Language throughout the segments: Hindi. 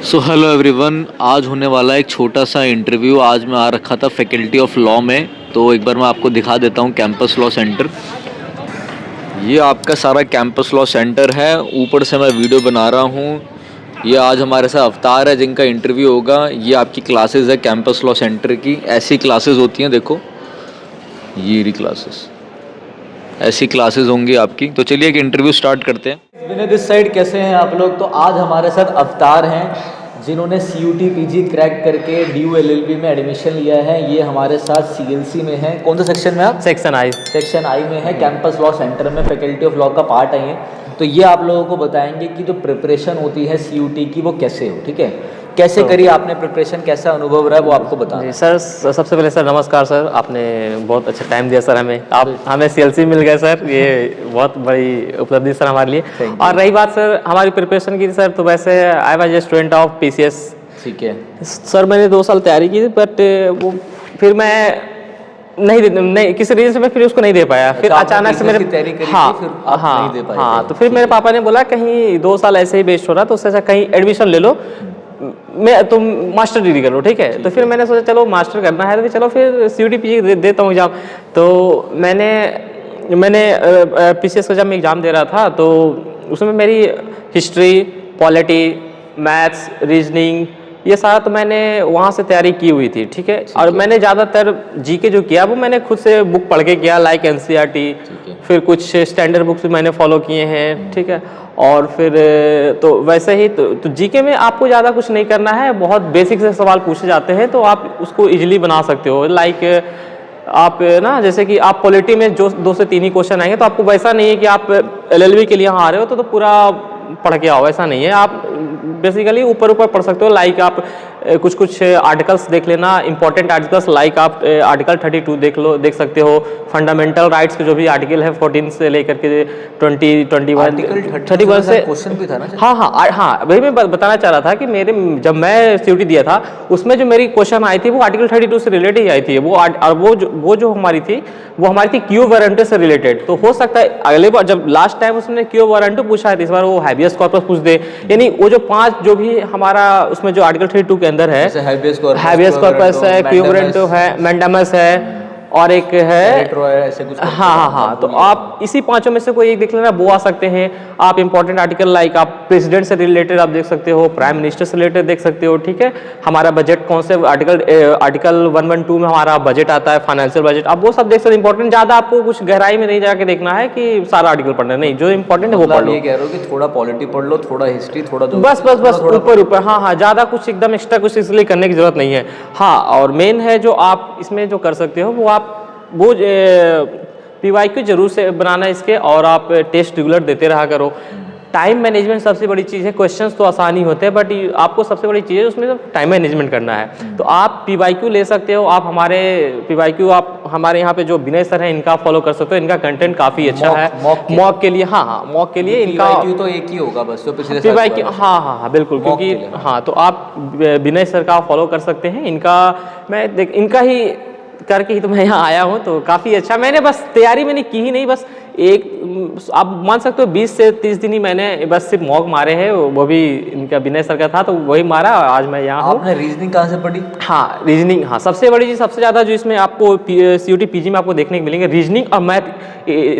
सो हेलो एवरीवन, आज होने वाला एक छोटा सा इंटरव्यू। आज मैं आ रखा था फैकल्टी ऑफ लॉ में, तो एक बार मैं आपको दिखा देता हूँ कैंपस लॉ सेंटर। ये आपका सारा कैंपस लॉ सेंटर है। ऊपर से मैं वीडियो बना रहा हूँ। ये आज हमारे साथ अवतार है जिनका इंटरव्यू होगा। ये आपकी क्लासेस है कैंपस लॉ सेंटर की। ऐसी क्लासेस होती हैं, देखो ये रही क्लासेस, ऐसी क्लासेस होंगी आपकी। तो चलिए एक इंटरव्यू स्टार्ट करते हैं। विनय दिस साइड, कैसे हैं आप लोग? तो आज हमारे साथ अवतार हैं जिन्होंने CUT PG क्रैक करके DU LLB में एडमिशन लिया है। ये हमारे साथ CLC में है। कौन सा सेक्शन में आप? सेक्शन आई में है। कैंपस लॉ सेंटर में फैकल्टी ऑफ लॉ का पार्ट है ये। तो ये आप लोगों को बताएंगे कि जो प्रिपरेशन होती है CUT की वो कैसे हो, ठीक है? कैसे करी आपने प्रिपरेशन, कैसा अनुभव रहा है वो आपको बता। जी सर, सबसे पहले सर नमस्कार सर, आपने बहुत अच्छा टाइम दिया सर हमें। आप हमें CLC मिल गए सर, ये बहुत बड़ी उपलब्धि सर हमारे लिए। और रही बात सर हमारी प्रिपरेशन की सर, तो वैसे I was a student of PCS। ठीक है सर, मैंने 2 साल तैयारी की, बट वो फिर मैं नहीं किसी रीजन से मैं फिर उसको नहीं दे पाया। फिर अचानक से मेरे तैयारी करी हाँ थी, फिर आप नहीं दे पाए थे। तो फिर मेरे पापा ने बोला कहीं 2 साल ऐसे ही वेस्ट हो रहा, तो उससे अच्छा कहीं एडमिशन ले लो, तुम मास्टर डिग्री कर लो, ठीक है? तो फिर मैंने सोचा चलो मास्टर करना है तो चलो फिर CUT PG देता हूँ एग्जाम। तो मैंने PCS का जब मैं एग्ज़ाम दे रहा था तो उसमें मेरी हिस्ट्री, पॉलिटी, मैथ्स, रीजनिंग, ये सारा तो मैंने वहाँ से तैयारी की हुई थी, ठीक है? और मैंने ज़्यादातर GK जो किया वो मैंने खुद से बुक पढ़ के किया, लाइक NCERT, फिर कुछ स्टैंडर्ड बुक्स भी मैंने फॉलो किए हैं, ठीक है? और फिर तो वैसे ही तो GK में आपको ज़्यादा कुछ नहीं करना है, बहुत बेसिक से सवाल पूछे जाते हैं तो आप उसको इजीली बना सकते हो। लाइक आप ना, जैसे कि आप पॉलिटी में जो 2 से 3 ही क्वेश्चन आएंगे, तो आपको वैसा नहीं है कि आप LLB के लिए यहाँ आ रहे हो तो पूरा पढ़ के आओ, ऐसा नहीं है। आप बेसिकली ऊपर पढ़ सकते हो। लाइक आप कुछ आर्टिकल्स देख लेना, इंपॉर्टेंट आर्टिकल्स, लाइक आप आर्टिकल 32 देख सकते हो। फंडामेंटल राइट्स के जो भी आर्टिकल है 14 से लेकर के 31 से क्वेश्चन भी था ना। हाँ, वही मैं बताना चाह रहा था कि जब मैं CUT दिया था उसमें जो मेरी क्वेश्चन आई थी वो आर्टिकल 32 से रिलेटेड ही आई थी। वो जो हमारी थी क्यू वारंटो से रिलेटेड। तो हो सकता है अगले बार जब लास्ट टाइम उसने क्यू वारंटो पूछा है, इस बार वो हैबियस कॉर्पस पूछ दे। यानी वो जो 5 जो भी हमारा उसमें जो आर्टिकल 32 के अंदर है, हैबियस कॉर्पस है, क्यू वारंटो है, मैंडामस है और एक है ऐसे कुछ। हाँ, तो आप इसी 5 में से कोई एक देख लेना, वो आ सकते हैं। आप इंपॉर्टेंट आर्टिकल लाइक आप प्रेसिडेंट से रिलेटेड आप देख सकते हो, प्राइम मिनिस्टर से रिलेटेड देख सकते हो, ठीक है? हमारा बजट कौन से आर्टिकल 112 में हमारा बजट आता है, फाइनेंशियल बजट, आप वो सब देख सकते हो। इंपॉर्टेंट, ज़्यादा आपको कुछ गहराई में नहीं जाके देखना है कि सारा आर्टिकल पढ़ना, नहीं, जो इंपॉर्टेंट है वो पढ़ लो। ये कह रहे हो कि थोड़ा पॉलिटी पढ़ लो, थोड़ा हिस्ट्री, थोड़ा बस ऊपर हाँ, ज़्यादा कुछ एकदम एक्स्ट्रा कुछ इसलिए करने की जरूरत नहीं है। हाँ, और मेन है जो आप इसमें जो कर सकते हो वो PYQ जरूर से बनाना इसके, और आप टेस्ट रेगुलर देते रहा करो। टाइम मैनेजमेंट सबसे बड़ी चीज़ है। क्वेश्चंस तो आसानी होते हैं, बट आपको सबसे बड़ी चीज़ है उसमें टाइम मैनेजमेंट करना है। तो आप PYQ ले सकते हो। आप हमारे PYQ आप हमारे यहाँ पे जो विनय सर हैं इनका फॉलो कर सकते हो। इनका कंटेंट काफ़ी अच्छा है मॉक के लिए। हाँ, मॉक के लिए इनका PYQ तो एक ही होगा बस, तो पिछले PYQ हाँ बिल्कुल, क्योंकि हाँ, तो आप विनय सर का फॉलो कर सकते हैं। इनका ही करके ही तो मैं यहाँ आया हूँ, तो काफ़ी अच्छा। मैंने बस तैयारी मैंने की ही नहीं, बस आप मान सकते हो 20 से 30 दिन ही मैंने बस सिर्फ मॉक मारे हैं, वो भी इनका विनय सर का था तो वही मारा। आज मैं यहाँ हूँ। आपने रीजनिंग कहाँ से पढ़ी? हाँ, रीजनिंग, हाँ, सबसे बड़ी चीज़, सबसे ज़्यादा जो इसमें आपको CUT PG में आपको देखने को मिलेंगे, रीजनिंग और math.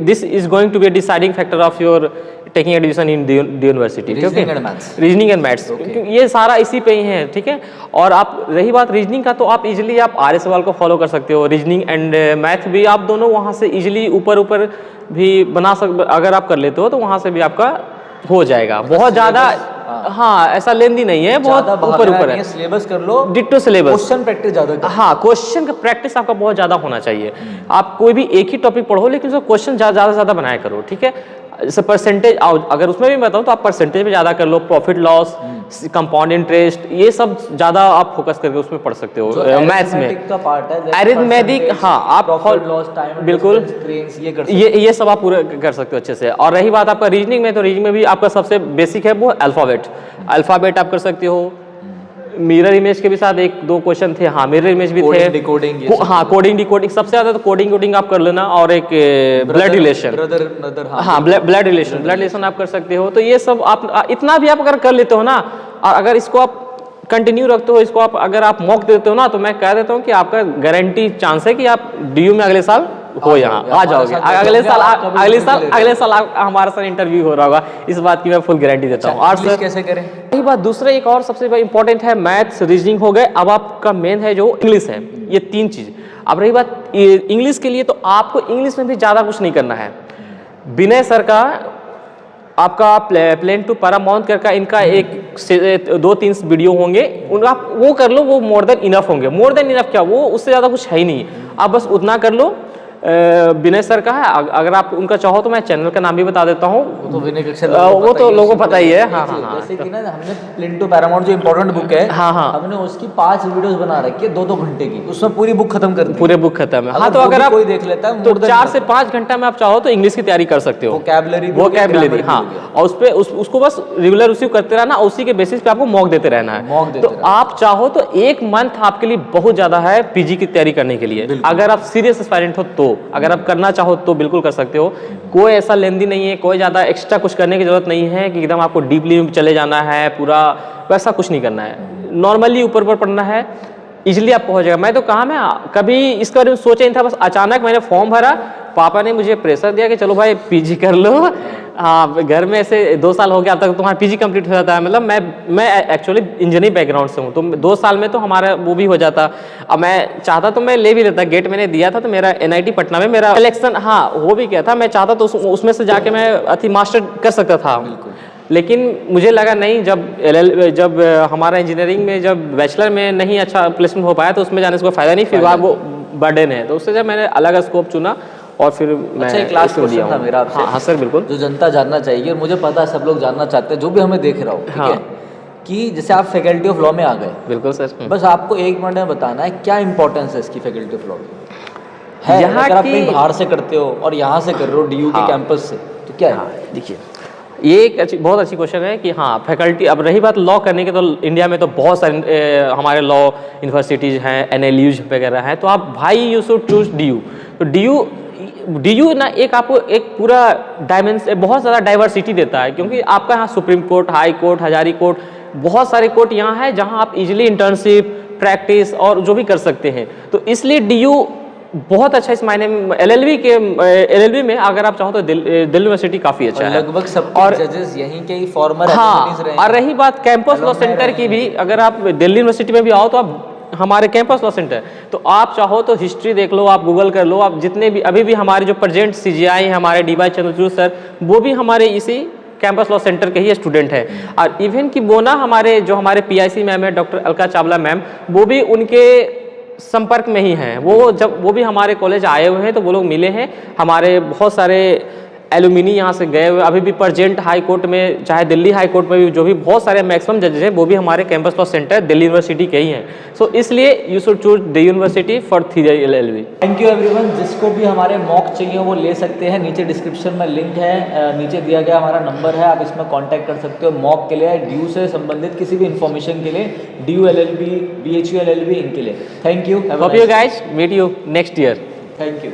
This is going to be a deciding factor of your taking admission in university. Reasoning and maths, ये सारा इसी पे ही है, ठीक है? और आप रही बात रीजनिंग का, तो आप इजीली आप आर्य सवाल को फॉलो कर सकते हो। रीजनिंग एंड मैथ भी आप दोनों वहाँ से इजीली ऊपर भी बना अगर आप कर लेते हो तो वहाँ से भी आपका हो जाएगा। बहुत ज़्यादा हाँ, ऐसा लेंदी नहीं है, बहुत ऊपर है। सिलेबस कर लो, डिट्टो सिलेबस। क्वेश्चन प्रैक्टिस ज़्यादा। हाँ, क्वेश्चन का प्रैक्टिस आपका बहुत ज़्यादा होना चाहिए। आप कोई भी एक ही टॉपिक पढ़ो लेकिन उसका क्वेश्चन ज़्यादा बनाया करो, ठीक है? जैसे परसेंटेज, अगर उसमें भी बताऊँ तो आप परसेंटेज में ज़्यादा कर लो, प्रॉफिट लॉस, कंपाउंड इंटरेस्ट, ये सब ज़्यादा आप फोकस करके उसमें पढ़ सकते हो। मैथ्स में का पार्ट है अरिथमेटिक, हाँ, आप बिल्कुल ये सब आप पूरा कर सकते हो अच्छे से। और रही बात आपका रीजनिंग में, तो रीजनिंग में भी आपका सबसे बेसिक है वो अल्फ़ाबेट आप कर सकते हो। मिरर इमेज के भी साथ 1-2 क्वेश्चन थे। हाँ, मिरर इमेज भी थे, हाँ, कोडिंग डिकोडिंग, सबसे ज्यादा तो कोडिंग आप कर लेना। और एक ब्लड रिलेशन, हाँ, ब्लड रिलेशन आप कर सकते हो। तो ये सब आप इतना भी आप अगर कर लेते हो ना, और अगर इसको आप कंटिन्यू रखते हो इसको, आप अगर आप मॉक देते हो ना, तो मैं कह देता हूँ कि आपका गारंटी चांस है कि आप DU में अगले साल हो, यहाँ आ जाओगे। अगले साल हमारे साथ इंटरव्यू हो रहा होगा, इस बात की मैं फुल गारंटी देता हूँ। और सर कैसे करें? यही बात, दूसरा एक और सबसे इंपॉर्टेंट है, मैथ्स रीजनिंग हो गए, अब आपका मेन है जो इंग्लिश है, ये 3 चीज़। अब रही बात इंग्लिश के लिए, तो आपको इंग्लिश में भी ज़्यादा कुछ नहीं करना है। विनय सर का आपका प्लेन टू पैरामाउंट करके इनका 2-3 वीडियो होंगे, उनका वो कर लो, वो मोर देन इनफ होंगे। मोर देन इनफ क्या, वो उससे ज़्यादा कुछ है ही नहीं, आप बस उतना कर लो। विनय सर का है, अगर आप उनका चाहो तो मैं चैनल का नाम भी बता देता हूँ, वो तो लोगों को पता ही है। हाँ हाँ, जैसे कि ना हमने प्लेन टू पैरामाउंट जो इम्पोर्टेंट बुक है, हाँ हाँ, हमने उसकी 5 वीडियोस बना रखी है 2-2 घंटे की, उसमें पूरी बुक खत्म कर दी, पूरे बुक खत्म है। हाँ, तो अगर आप कोई देख लेता है तो 4 से 5 घंटा में आप चाहो तो इंग्लिश की तैयारी कर सकते हो, वोकैबुलरी। हाँ, और उस पे उसको बस रेगुलर उसी करते रहना, उसी के बेसिस पे आपको मॉक देते रहना है। तो आप चाहो तो 1 मंथ आपके लिए बहुत ज्यादा है PG की तैयारी करने के लिए, अगर आप सीरियस एस्पायरेंट हो तो। अगर आप करना चाहो तो बिल्कुल कर सकते हो, कोई ऐसा लेंदी नहीं है, कोई ज़्यादा एक्स्ट्रा कुछ करने की जरूरत नहीं है कि एकदम आपको डीपली चले जाना है, पूरा वैसा कुछ नहीं करना है। नॉर्मली ऊपर पढ़ना है, इजीली आपको हो जाएगा। मैं तो कहा, मैं कभी इसके बारे में सोचा नहीं था, बस अचानक मैंने फॉर्म भरा, पापा ने मुझे प्रेशर दिया कि चलो भाई PG कर लो। हाँ, घर में ऐसे 2 साल हो गया, अब तक तुम्हारा PG कंप्लीट हो जाता है। मतलब मैं एक्चुअली इंजीनियरिंग बैकग्राउंड से हूँ, तो 2 साल में तो हमारा वो भी हो जाता। अब मैं चाहता तो मैं ले भी लेता, गेट मैंने दिया था, तो मेरा NIT पटना में मेरा सिलेक्शन, हाँ, हो भी गया था। मैं चाहता तो उसमें से जाके मैं मास्टर कर सकता था, लेकिन मुझे लगा नहीं, जब हमारा इंजीनियरिंग में जब बैचलर में नहीं अच्छा प्लेसमेंट हो पाया, तो उसमें जाने से कोई फायदा नहीं, फिर वो बर्डन है। तो उससे जब मैंने अलग स्कोप चुना, और फिर मैं एक लास्ट क्वेश्चन था मेरा आपसे। हाँ सर, बिल्कुल। जो जनता जानना चाहिए, और मुझे पता है सब लोग जानना चाहते हैं, जो भी हमें देख रहा हो, ठीक है, कि जैसे आप फैकल्टी ऑफ लॉ में आ गए। बिल्कुल सर। बस आपको 1 मिनट में बताना है क्या इंपॉर्टेंस है इसकी फैकल्टी ऑफ लॉ है, यहाँ अगर आप कहीं बाहर से करते हो और यहाँ से कर रहे हो DU के कैंपस से, तो क्या है? देखिए, ये एक बहुत अच्छी क्वेश्चन है कि हाँ, फैकल्टी। अब रही बात लॉ करने की, तो इंडिया में तो बहुत सारे हमारे लॉ यूनिवर्सिटीज़ हैं, NLUs वगैरह हैं, तो आप भाई यू शुड चूज DU। तो DU ना आपको एक पूरा बहुत ज़्यादा डाइवर्सिटी देता है, क्योंकि आपका यहाँ supreme court, high court, Hazari court, बहुत सारे कोर्ट यहाँ है जहाँ आप इजीली इंटर्नशिप, प्रैक्टिस और जो भी कर सकते हैं। तो इसलिए DU बहुत अच्छा इस मायने में। LLB में अगर आप चाहो तो दिल्ली यूनिवर्सिटी काफ़ी अच्छा है, लगभग सब जजेस यहीं के ही फॉर्मर। हाँ, और रही बात कैंपस लॉ सेंटर की भी, अगर आप दिल्ली यूनिवर्सिटी में भी आओ तो आप हमारे कैंपस लॉ सेंटर, तो आप चाहो तो हिस्ट्री देख लो, आप गूगल कर लो, आप जितने भी अभी भी हमारे जो प्रेजेंट CGI हैं, हमारे DY चंद्रचूड़ सर, वो भी हमारे इसी कैंपस लॉ सेंटर के ही स्टूडेंट है। और इवन कि वो ना हमारे PIC मैम है, डॉक्टर अलका चावला मैम, वो भी उनके संपर्क में ही हैं। वो भी हमारे कॉलेज आए हुए हैं, तो वो लोग मिले हैं। हमारे बहुत सारे एलुमिनी यहाँ से गए हुए, अभी भी प्रेजेंट हाई कोर्ट में, चाहे दिल्ली हाई कोर्ट में भी जो भी बहुत सारे मैक्सिमम जजेस हैं, वो भी हमारे campus law centre Delhi university के ही हैं। सो इसलिए you should choose the university for 3 LLB। Thank you everyone. जिसको भी हमारे मॉक चाहिए वो ले सकते हैं, नीचे डिस्क्रिप्शन में लिंक है, नीचे दिया गया हमारा नंबर है, आप इसमें कॉन्टैक्ट कर सकते हो। मॉक के लिए, DU से संबंधित किसी भी इन्फॉर्मेशन के लिए, DU LLB, BHU LLB, इनके लिए। Thank you. Hope you guys meet you next year. Thank you.